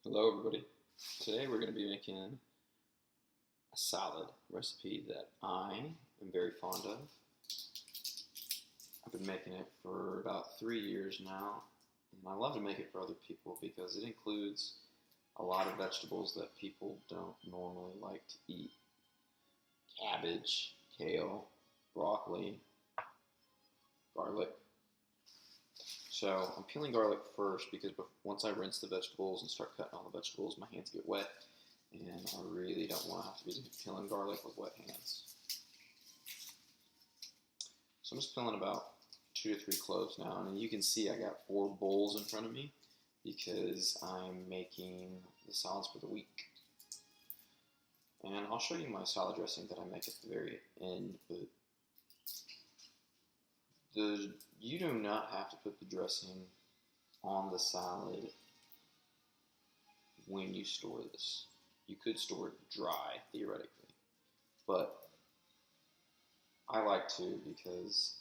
Hello everybody. Today we're going to be making a salad recipe that I am very fond of. I've been making it for about 3 years now, and I love to make it for other people because it includes a lot of vegetables that people don't normally like to eat. Cabbage, kale, broccoli, garlic. So I'm peeling garlic first because once I rinse the vegetables and start cutting all the vegetables, my hands get wet, and I really don't want to have to be peeling garlic with wet hands. So I'm just peeling about 2 to 3 cloves now, and you can see I got 4 bowls in front of me because I'm making the salads for the week. And I'll show you my salad dressing that I make at the very end, but you do not have to put the dressing on the salad when you store this. You could store it dry, theoretically, but I like to because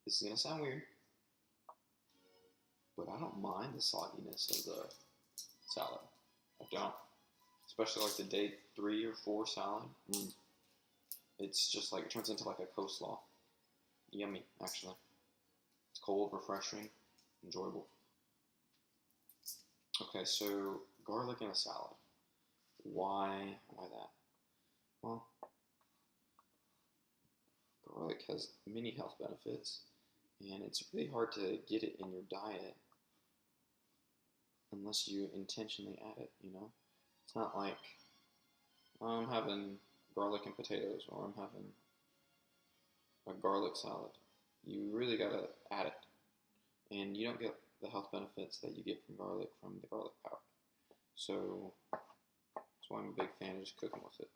this is going to sound weird, but I don't mind the sogginess of the salad. I don't. Especially like the day 3 or 4 salad. It's just like, it turns into like a coleslaw. Yummy, actually. It's cold, refreshing, enjoyable. Okay, so garlic in a salad. Why that? Well, garlic has many health benefits, and it's really hard to get it in your diet unless you intentionally add it, you know? It's not like I'm having garlic and potatoes, or I'm having a garlic salad. You really gotta add it, and you don't get the health benefits that you get from garlic from the garlic powder. So that's why I'm a big fan of just cooking with it.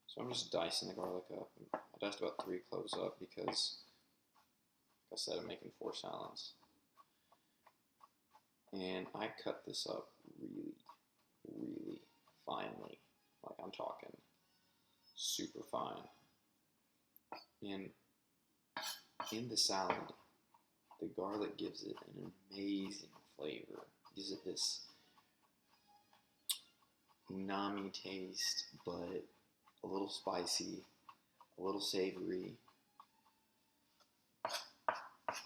So I'm just dicing the garlic up. I diced about 3 cloves up because, like I said, I'm making 4 salads. And I cut this up really finely. Like, I'm talking super fine. And in the salad, the garlic gives it an amazing flavor. It gives it this umami taste, but a little spicy, a little savory,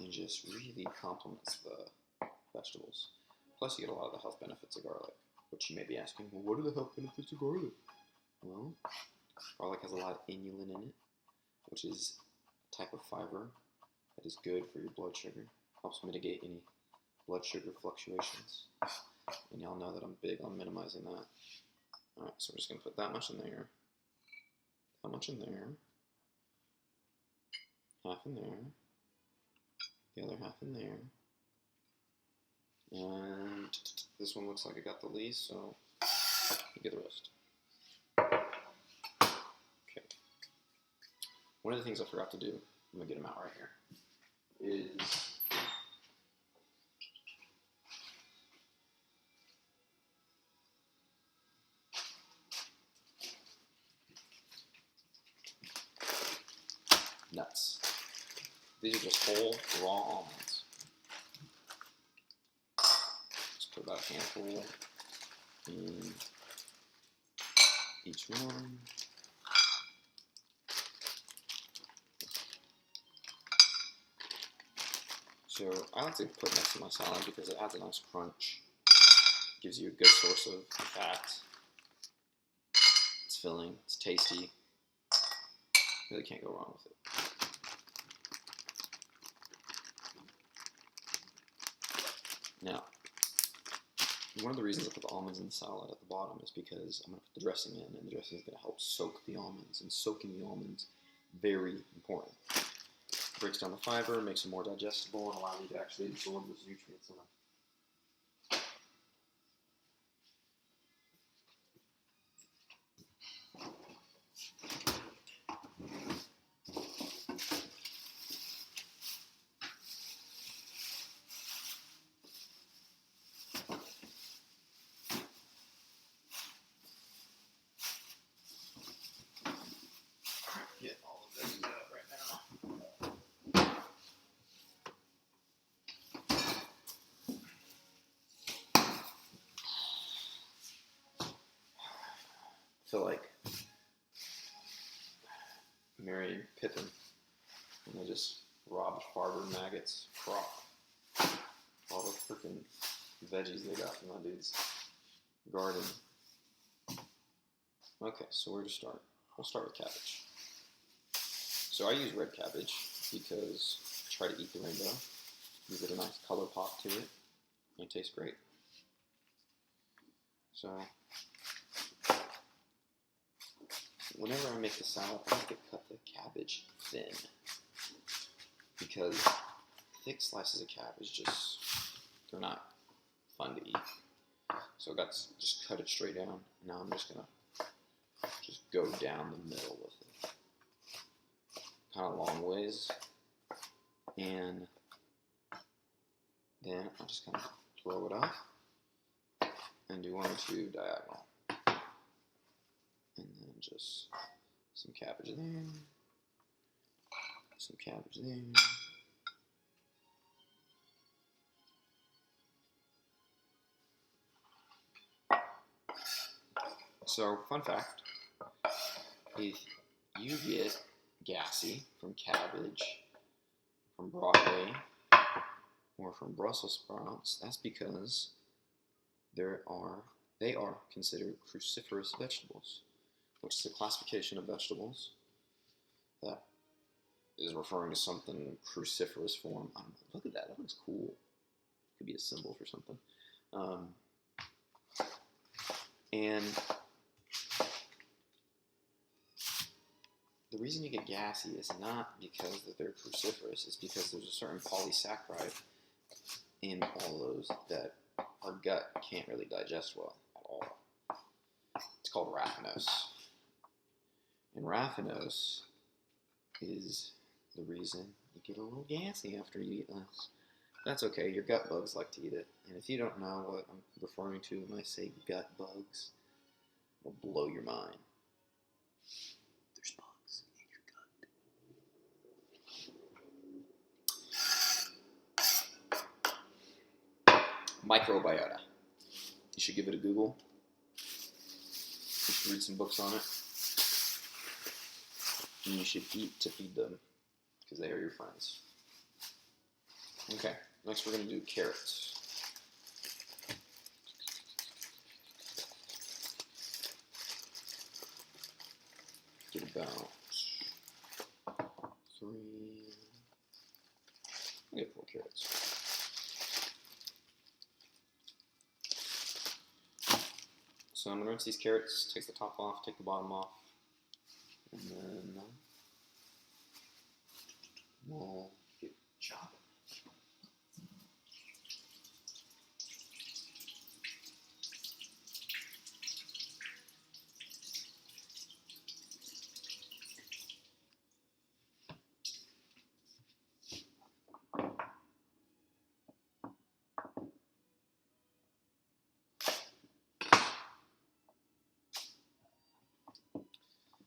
and just really complements the vegetables. Plus, you get a lot of the health benefits of garlic, which you may be asking, well, what are the health benefits of garlic? Well, garlic has a lot of inulin in it, which is a type of fiber that is good for your blood sugar. Helps mitigate any blood sugar fluctuations. And y'all know that I'm big on minimizing that. Alright, so we're just going to put that much in there. That much in there. Half in there. The other half in there. And this one looks like it got the least, so you get the rest. Okay. One of the things I forgot to do, I'm going to get them out right here, is nuts. These are just whole, raw almonds. Just put about a handful in each one. So I like to put next to my salad because it adds a nice crunch. Gives you a good source of fat. It's filling, it's tasty. Really can't go wrong with it. Now, one of the reasons I put the almonds in the salad at the bottom is because I'm going to put the dressing in, and the dressing is going to help soak the almonds, and soaking the almonds, very important. Breaks down the fiber, makes them more digestible, and allows you to actually absorb those nutrients in them. Get all of this out right now. to like Merry Pippin, and they just robbed farmer maggots crop all the freaking veggies they got from my dude's garden. Okay, so where to start? We'll start with cabbage. So I use red cabbage because I try to eat the rainbow. Gives it a nice color pop to it, and it tastes great. So whenever I make the salad, I like to cut the cabbage thin because thick slices of cabbage they're not fun to eat. So I got to just cut it straight down. Now I'm just gonna go down the middle with it, kind of long ways, and then I'll just kind of throw it up and do 1 or 2 diagonal, and then just some cabbage there, some cabbage there. So, fun fact, if you get gassy from cabbage, from broccoli, or from Brussels sprouts, that's because they are considered cruciferous vegetables, which is a classification of vegetables that is referring to something cruciferous form. I don't know. Look at that. That looks cool. Could be a symbol for something. And the reason you get gassy is not because that they're cruciferous, it's because there's a certain polysaccharide in all those that our gut can't really digest well at all. It's called raffinose. And raffinose is the reason you get a little gassy after you eat this. That's okay, your gut bugs like to eat it. And if you don't know what I'm referring to when I say gut bugs, it'll blow your mind. There's bugs in your gut. Microbiota. You should give it a Google. You should read some books on it. And you should eat to feed them, because they are your friends. Okay, next we're going to do carrots. Get about 3, I'll get 4 carrots. So I'm going to rinse these carrots, take the top off, take the bottom off, and then we'll get chopping.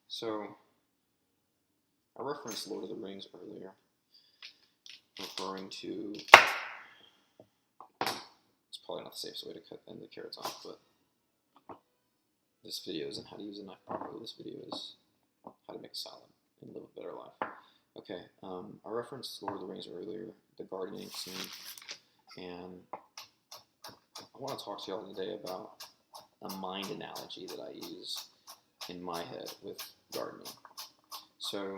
So, I referenced Lord of the Rings earlier, referring to, it's probably not the safest way to cut the carrots off, but this video isn't how to use a knife properly. This video is how to make a salad and live a better life. Okay, I referenced Lord of the Rings earlier, the gardening scene, and I want to talk to y'all today about a mind analogy that I use in my head with gardening. So,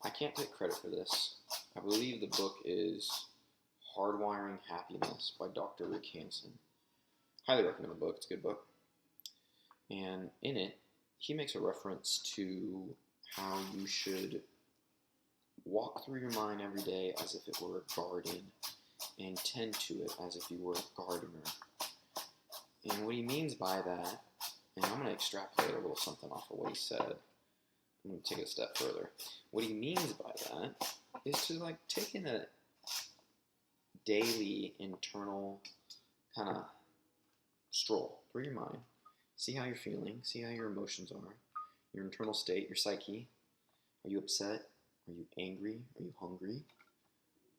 I can't take credit for this. I believe the book is Hardwiring Happiness by Dr. Rick Hanson. Highly recommend the book. It's a good book. And in it, he makes a reference to how you should walk through your mind every day as if it were a garden and tend to it as if you were a gardener. And what he means by that, and I'm going to extrapolate a little something off of what he said. I'm going to take it a step further. What he means by that is to like take in a daily internal kind of stroll through your mind. See how you're feeling. See how your emotions are. Your internal state, your psyche. Are you upset? Are you angry? Are you hungry?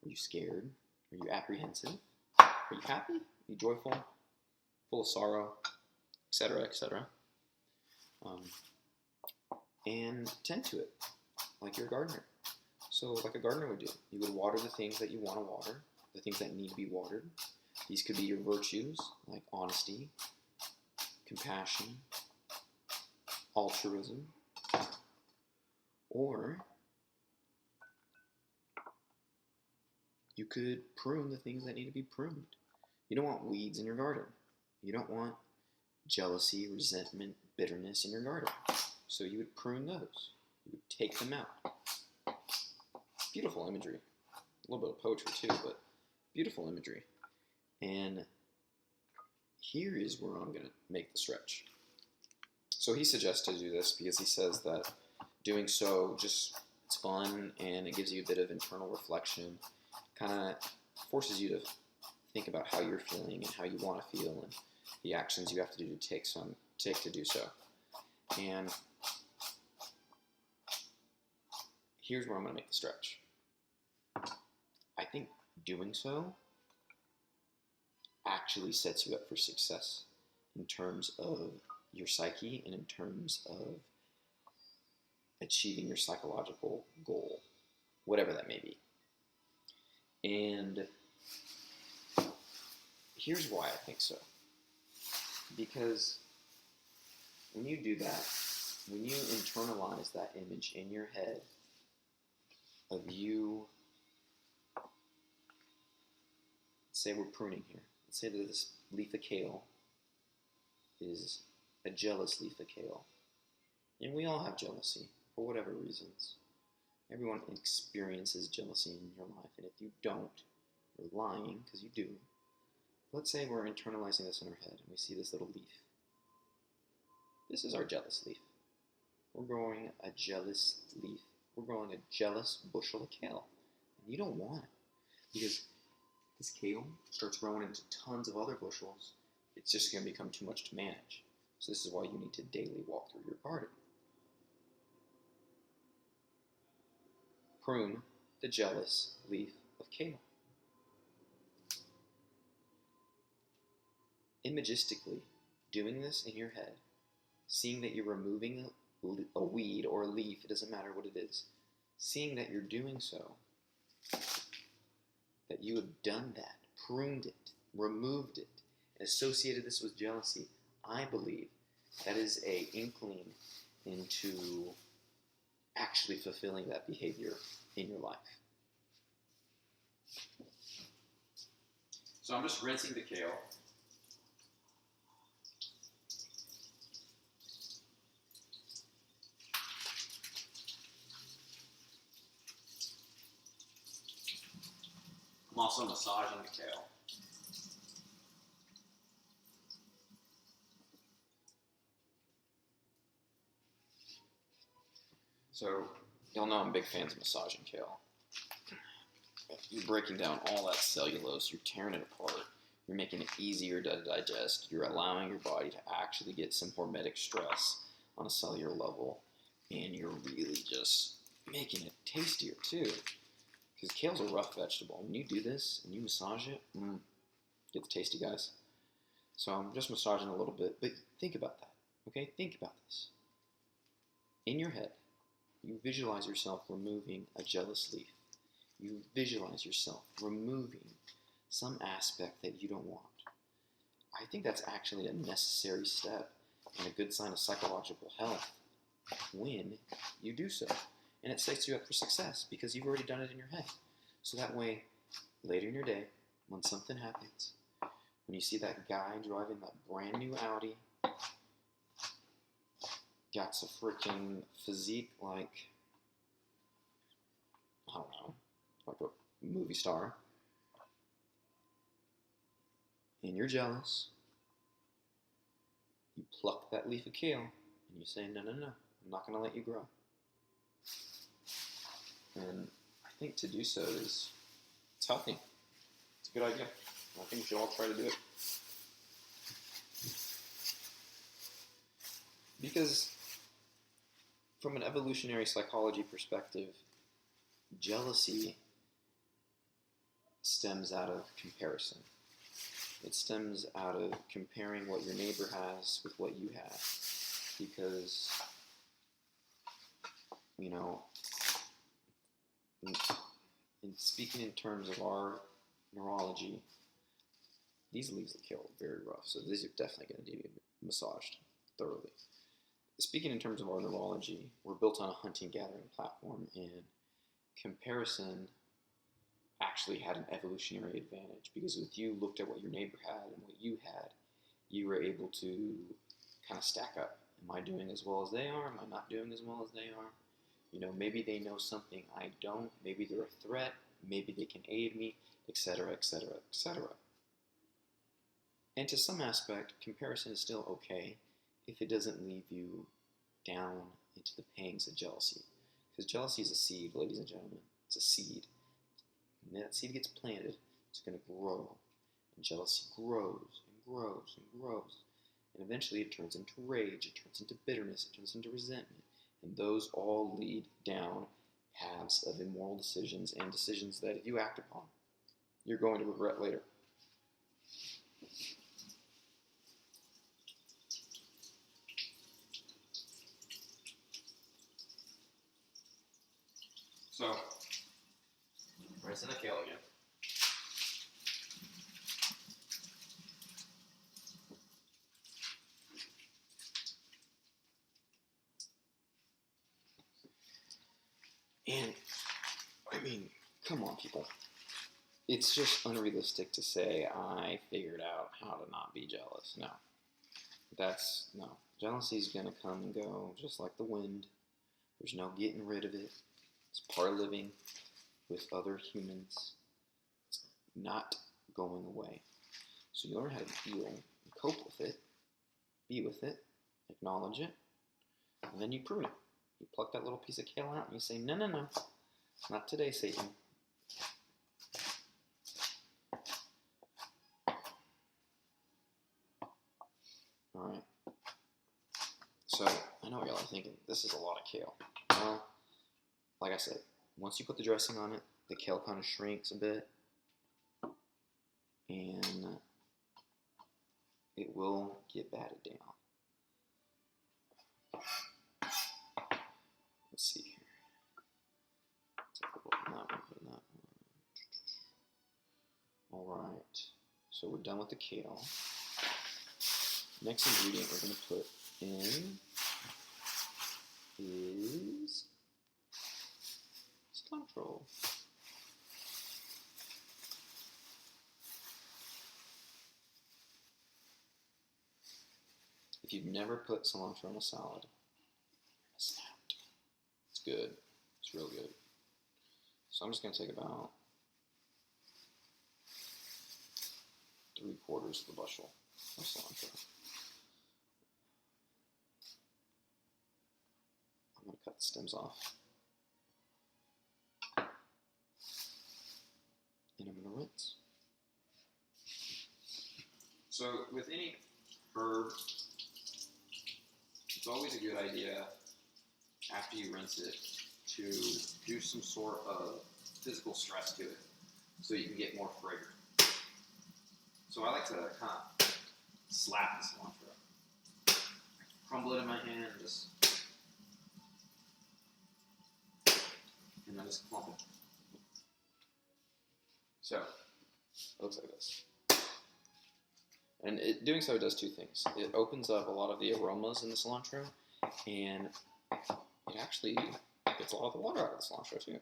Are you scared? Are you apprehensive? Are you happy? Are you joyful? Full of sorrow? Etc., etc. um, and tend to it like you're a gardener. So like a gardener would do, you would water the things that you want to water, the things that need to be watered. These could be your virtues, like honesty, compassion, altruism, or you could prune the things that need to be pruned. You don't want weeds in your garden. You don't want jealousy, resentment, bitterness in your garden. So you would prune those. You would take them out. Beautiful imagery. A little bit of poetry too, but beautiful imagery. And here is where I'm going to make the stretch. So he suggests to do this because he says that doing so just, it's fun and it gives you a bit of internal reflection, kind of forces you to think about how you're feeling and how you want to feel and the actions you have to do to take to do so. And here's where I'm going to make the stretch. I think doing so actually sets you up for success in terms of your psyche and in terms of achieving your psychological goal, whatever that may be. And here's why I think so. Because when you do that, when you internalize that image in your head of you, say we're pruning here. Let's say that this leaf of kale is a jealous leaf of kale. And we all have jealousy for whatever reasons. Everyone experiences jealousy in your life. And if you don't, you're lying because you do. Let's say we're internalizing this in our head and we see this little leaf. This is our jealous leaf. We're growing a jealous leaf. We're growing a jealous bushel of kale. And you don't want it because this kale starts growing into tons of other bushels. It's just going to become too much to manage. So this is why you need to daily walk through your garden. Prune the jealous leaf of kale. Imagistically, doing this in your head, seeing that you're removing a weed or a leaf, it doesn't matter what it is, seeing that you're doing so, that you have done that, pruned it, removed it, and associated this with jealousy, I believe that is an inkling into actually fulfilling that behavior in your life. So I'm just rinsing the kale. I'm also massaging the kale. So, y'all know I'm big fans of massaging kale. You're breaking down all that cellulose, you're tearing it apart, you're making it easier to digest, you're allowing your body to actually get some hormetic stress on a cellular level, and you're really just making it tastier too. Because kale's a rough vegetable. When you do this and you massage it, get the tasty, guys. So I'm just massaging a little bit, but think about that, okay? Think about this. In your head, you visualize yourself removing a jealous leaf. You visualize yourself removing some aspect that you don't want. I think that's actually a necessary step and a good sign of psychological health when you do so. And it sets you up for success because you've already done it in your head. So that way, later in your day, when something happens, when you see that guy driving that brand new Audi, got a freaking physique like, I don't know, like a movie star, and you're jealous, you pluck that leaf of kale, and you say, no, no, no, I'm not going to let you grow. And I think to do so it's healthy. It's a good idea. I think we should all try to do it. Because from an evolutionary psychology perspective, jealousy stems out of comparison. It stems out of comparing what your neighbor has with what you have. because, you know, in speaking in terms of our neurology, these leaves of kale are very rough, so these are definitely going to need to be massaged thoroughly. Speaking in terms of our neurology, we're built on a hunting-gathering platform, and comparison actually had an evolutionary advantage, because if you looked at what your neighbor had and what you had, you were able to kind of stack up. Am I doing as well as they are? Am I not doing as well as they are? You know, maybe they know something I don't. Maybe they're a threat. Maybe they can aid me, etc., etc., etc. And to some aspect, comparison is still okay if it doesn't leave you down into the pangs of jealousy. Because jealousy is a seed, ladies and gentlemen. It's a seed. And that seed gets planted, it's going to grow. And jealousy grows and grows and grows. And eventually it turns into rage, it turns into bitterness, it turns into resentment. And those all lead down paths of immoral decisions, and decisions that if you act upon, you're going to regret later. So, rinsing the kale again. And, I mean, come on, people. It's just unrealistic to say, I figured out how to not be jealous. No. No. Jealousy is going to come and go just like the wind. There's no getting rid of it. It's part of living with other humans. It's not going away. So you learn how to deal and cope with it, be with it, acknowledge it, and then you prune it. You pluck that little piece of kale out and you say, no, no, no, not today, Satan. Alright. So, I know what y'all are thinking, this is a lot of kale. Well, like I said, once you put the dressing on it, the kale kind of shrinks a bit, and it will get batted down. Let's see here. Take a look at that one, put in that one. Alright, so we're done with the kale. Next ingredient we're going to put in is cilantro. If you've never put cilantro in a salad, you're missing out. It's good. It's real good. So I'm just going to take about 3/4 of the bushel of cilantro. I'm going to cut the stems off. And I'm going to rinse. So with any herb, it's always a good idea after you rinse it to do some sort of physical stress to it so you can get more fragrance. So I like to kind of slap the cilantro. Crumble it in my hand and I just clump it. So, it looks like this. And doing so does two things. It opens up a lot of the aromas in the cilantro, and it actually gets a lot of the water out of the cilantro too.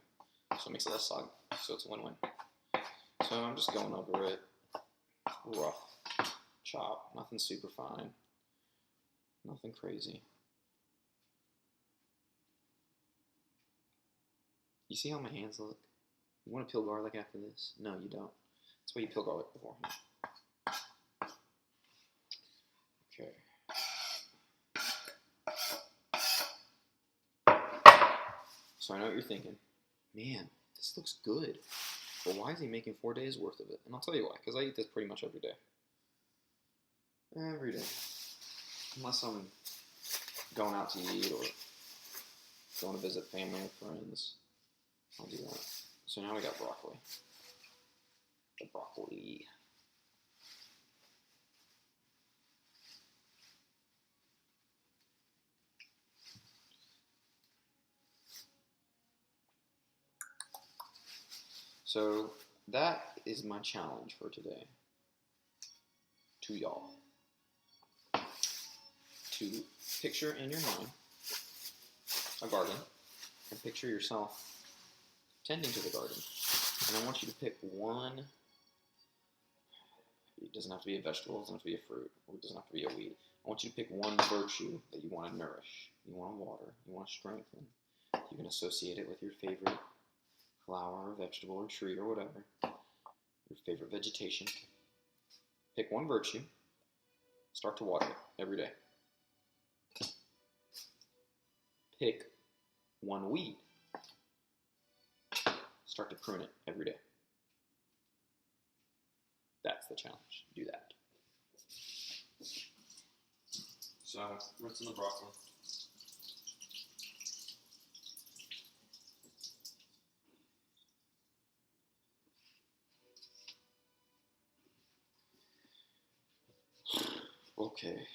So it makes it less soggy. So it's a win-win. So I'm just going over it. Rough chop. Nothing super fine. Nothing crazy. You see how my hands look? You want to peel garlic after this? No, you don't. That's why you peel garlic beforehand. Okay. So I know what you're thinking. Man, this looks good. But why is he making 4 days worth of it? And I'll tell you why. Because I eat this pretty much every day. Every day. Unless I'm going out to eat or going to visit family or friends. I'll do that. So now we got broccoli. The broccoli. So that is my challenge for today to y'all. To picture in your mind a garden and picture yourself tending to the garden. And I want you to pick one. It doesn't have to be a vegetable, it doesn't have to be a fruit, or it doesn't have to be a weed. I want you to pick one virtue that you want to nourish, you want to water, you want to strengthen. You can associate it with your favorite flower or vegetable or tree or whatever, your favorite vegetation. Pick one virtue, start to water it every day. Pick one weed, start to prune it every day. That's the challenge. Do that. So, what's in the broccoli? Okay,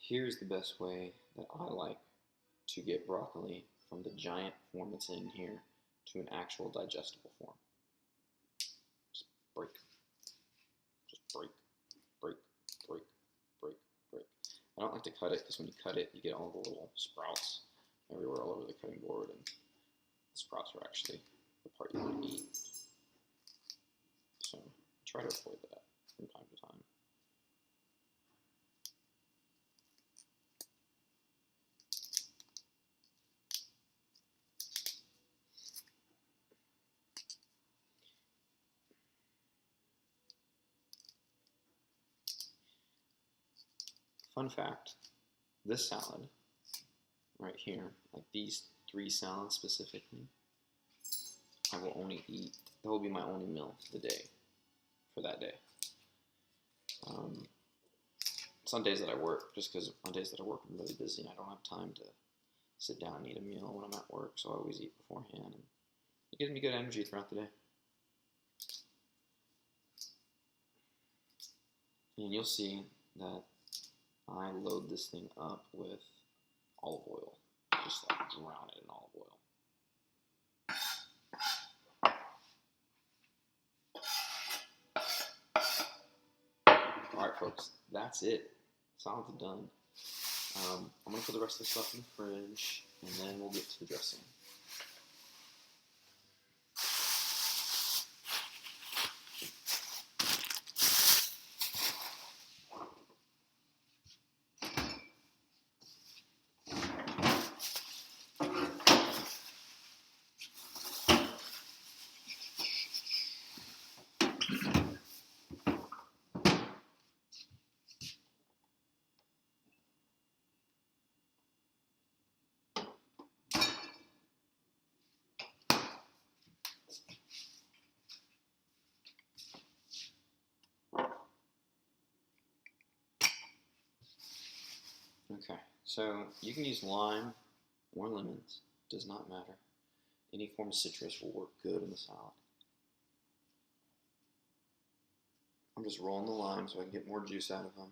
here's the best way that I like to get broccoli from the giant form that's in here to an actual digestible form. Just break. Just break, break, break, break, break. I don't like to cut it because when you cut it, you get all the little sprouts everywhere all over the cutting board, and the sprouts are actually the part you want to eat. So try to avoid that from time to time. Fun fact, this salad right here, like these 3 salads specifically, I will only eat, that will be my only meal of the day for that day. Some days that I work, just because on days that I work I'm really busy and I don't have time to sit down and eat a meal when I'm at work, so I always eat beforehand, and it gives me good energy throughout the day. And you'll see that I load this thing up with olive oil, just like drown it in olive oil. Alright folks, that's it. Salad's done. I'm going to put the rest of this stuff in the fridge, and then we'll get to the dressing. Okay, so you can use lime or lemons, does not matter. Any form of citrus will work good in the salad. I'm just rolling the lime so I can get more juice out of them.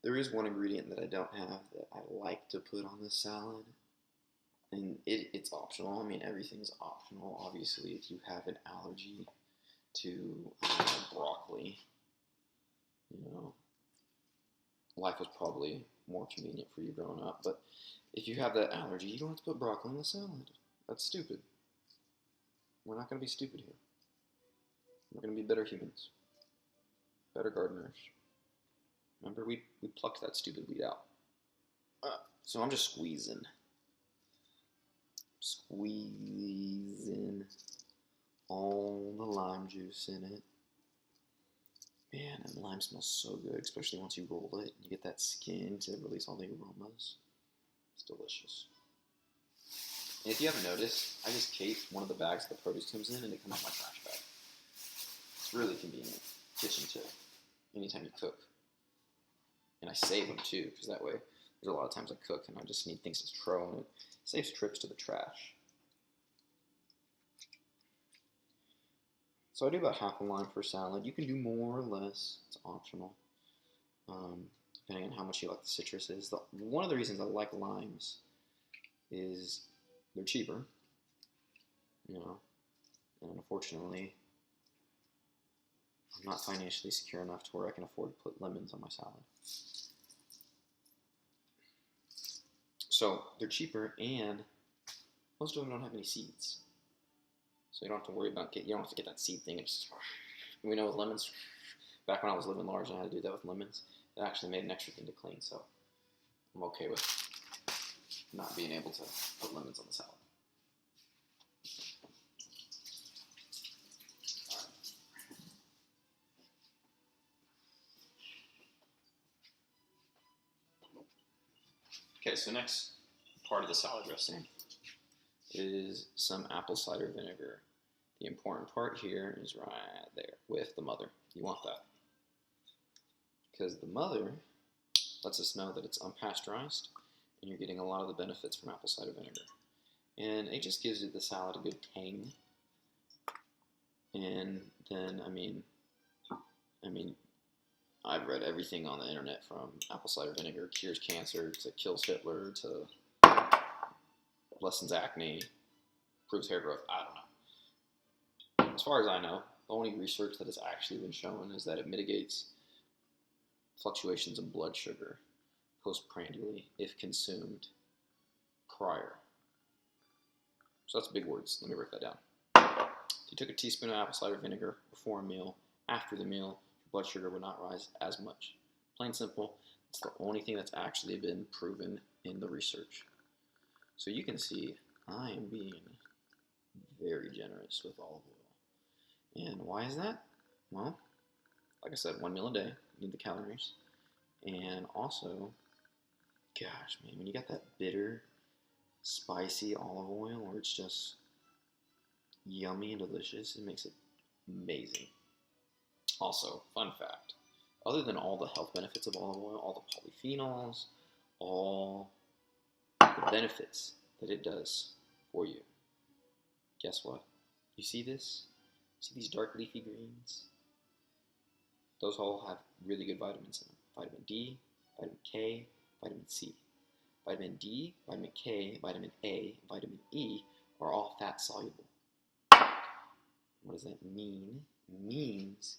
There is one ingredient that I don't have that I like to put on this salad, and it's optional. I mean, everything's optional. Obviously, if you have an allergy to broccoli, you know, life was probably more convenient for you growing up. But if you have that allergy, you don't have to put broccoli in the salad. That's stupid. We're not going to be stupid here. We're going to be better humans, better gardeners. Remember, we plucked that stupid weed out. So I'm just squeezing all the lime juice in it. Man, and the lime smells so good, especially once you roll it and you get that skin to release all the aromas. It's delicious. And if you haven't noticed, I just caped one of the bags that the produce comes in, and it comes out my trash bag. It's really convenient. Kitchen tip. Anytime you cook. And I save them too, because that way, there's a lot of times I cook and I just need things to throw, and it saves trips to the trash. So I do about half a lime per salad. You can do more or less. It's optional, depending on how much you like the citrus is. One of the reasons I like limes is they're cheaper, you know, And unfortunately, I'm not financially secure enough to where I can afford to put lemons on my salad. So they're cheaper, and most of them don't have any seeds. So you don't have to worry about you don't have to get that seed thing. It's we know with lemons, back when I was living large and I had to do that with lemons, it actually made an extra thing to clean. So I'm okay with not being able to put lemons on the salad. Okay, so next part of the salad dressing is some apple cider vinegar. The important part here is right there with the mother. You want that. Because the mother lets us know that it's unpasteurized and you're getting a lot of the benefits from apple cider vinegar. And it just gives the salad a good tang. And then, I mean, I've read everything on the internet from apple cider vinegar cures cancer to kills Hitler to lessens acne, improves hair growth. I don't know. As far as I know, the only research that has actually been shown is that it mitigates fluctuations in blood sugar postprandially if consumed prior. So that's big words. Let me break that down. If you took a teaspoon of apple cider vinegar before a meal, after the meal, your blood sugar would not rise as much. Plain simple. It's the only thing that's actually been proven in the research. So you can see I am being very generous with olive oil. And why is that? Well, like I said, 1 meal a day, you need the calories. And also, gosh, man, when you got that bitter, spicy olive oil where it's just yummy and delicious, it makes it amazing. Also, fun fact, other than all the health benefits of olive oil, all the polyphenols, all the benefits that it does for you, guess what? You see this? See these dark leafy greens? Those all have really good vitamins in them. Vitamin D, vitamin K, vitamin C. Vitamin D, vitamin K, vitamin A, vitamin E are all fat soluble. What does that mean? It means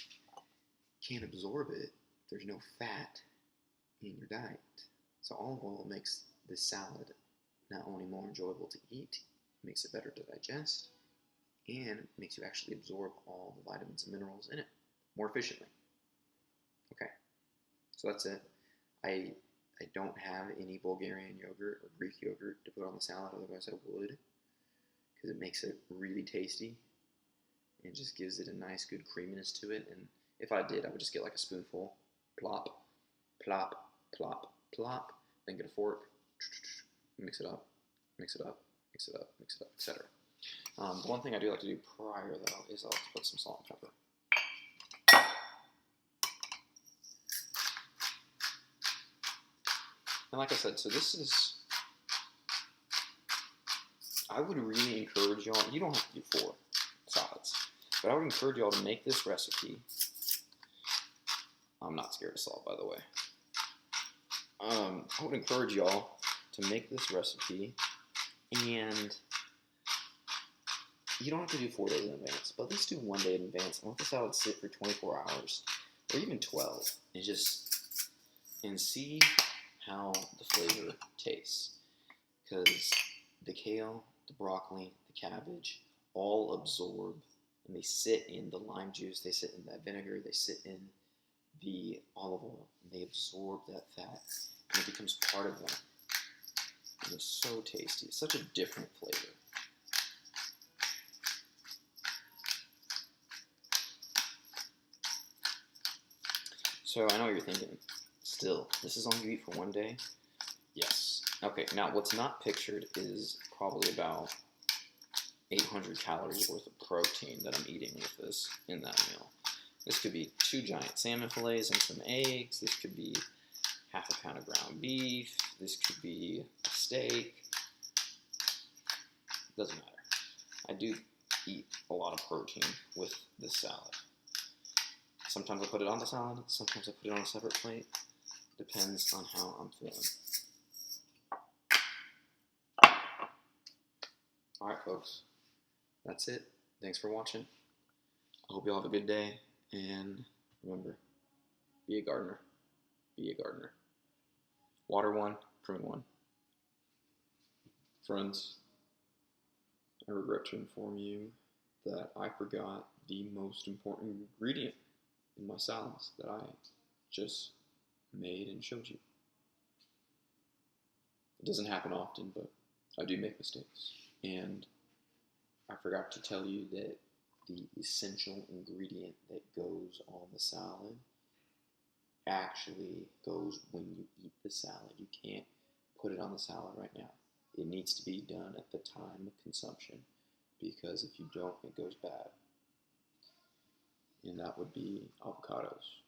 you can't absorb it. There's no fat in your diet. So olive oil makes this salad not only more enjoyable to eat, makes it better to digest, and makes you actually absorb all the vitamins and minerals in it more efficiently. Okay, so that's it. I don't have any Bulgarian yogurt or Greek yogurt to put on the salad, otherwise I would, because it makes it really tasty and just gives it a nice good creaminess to it. And if I did, I would just get like a spoonful, plop, plop, plop, plop, then get a fork, mix it up, mix it up, mix it up, mix it up, etc. The one thing I do like to do prior though is I'll put some salt and pepper. And like I said, so this is, I would really encourage y'all, you don't have to do 4 salads, but I would encourage y'all to make this recipe. I'm not scared of salt, by the way. I would encourage y'all to make this recipe, and you don't have to do 4 days in advance, but at least do 1 day in advance and let the salad sit for 24 hours, or even 12, and see how the flavor tastes. Because the kale, the broccoli, the cabbage all absorb, and they sit in the lime juice, they sit in that vinegar, they sit in the olive oil, and they absorb that fat, and it becomes part of them. And it's so tasty. It's such a different flavor. So I know what you're thinking. Still, this is all you eat for 1 day? Yes. Okay, now what's not pictured is probably about 800 calories worth of protein that I'm eating with this in that meal. This could be 2 giant salmon fillets and some eggs. This could be half a pound of ground beef. This could be a steak. Doesn't matter. I do eat a lot of protein with this salad. Sometimes I put it on the salad. Sometimes I put it on a separate plate. Depends on how I'm feeling. Alright folks, that's it. thanks for watching. I hope you all have a good day, and remember, be a gardener. Be a gardener. Water one, prune one. Friends, I regret to inform you that I forgot the most important ingredient in my salads that I just made and showed you. It doesn't happen often, but I do make mistakes. And I forgot to tell you that the essential ingredient that goes on the salad actually goes when you eat the salad. You can't put it on the salad right now. It needs to be done at the time of consumption, because if you don't, it goes bad. And that would be avocados.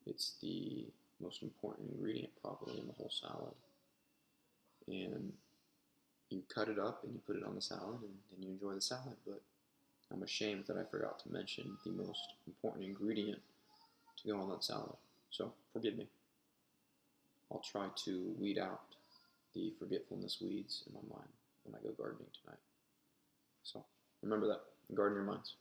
It's the most important ingredient probably in the whole salad. And you cut it up and you put it on the salad, and then you enjoy the salad. But I'm ashamed that I forgot to mention the most important ingredient to go on that salad. So forgive me. I'll try to weed out the forgetfulness weeds in my mind when I go gardening tonight. So remember that, and garden your minds.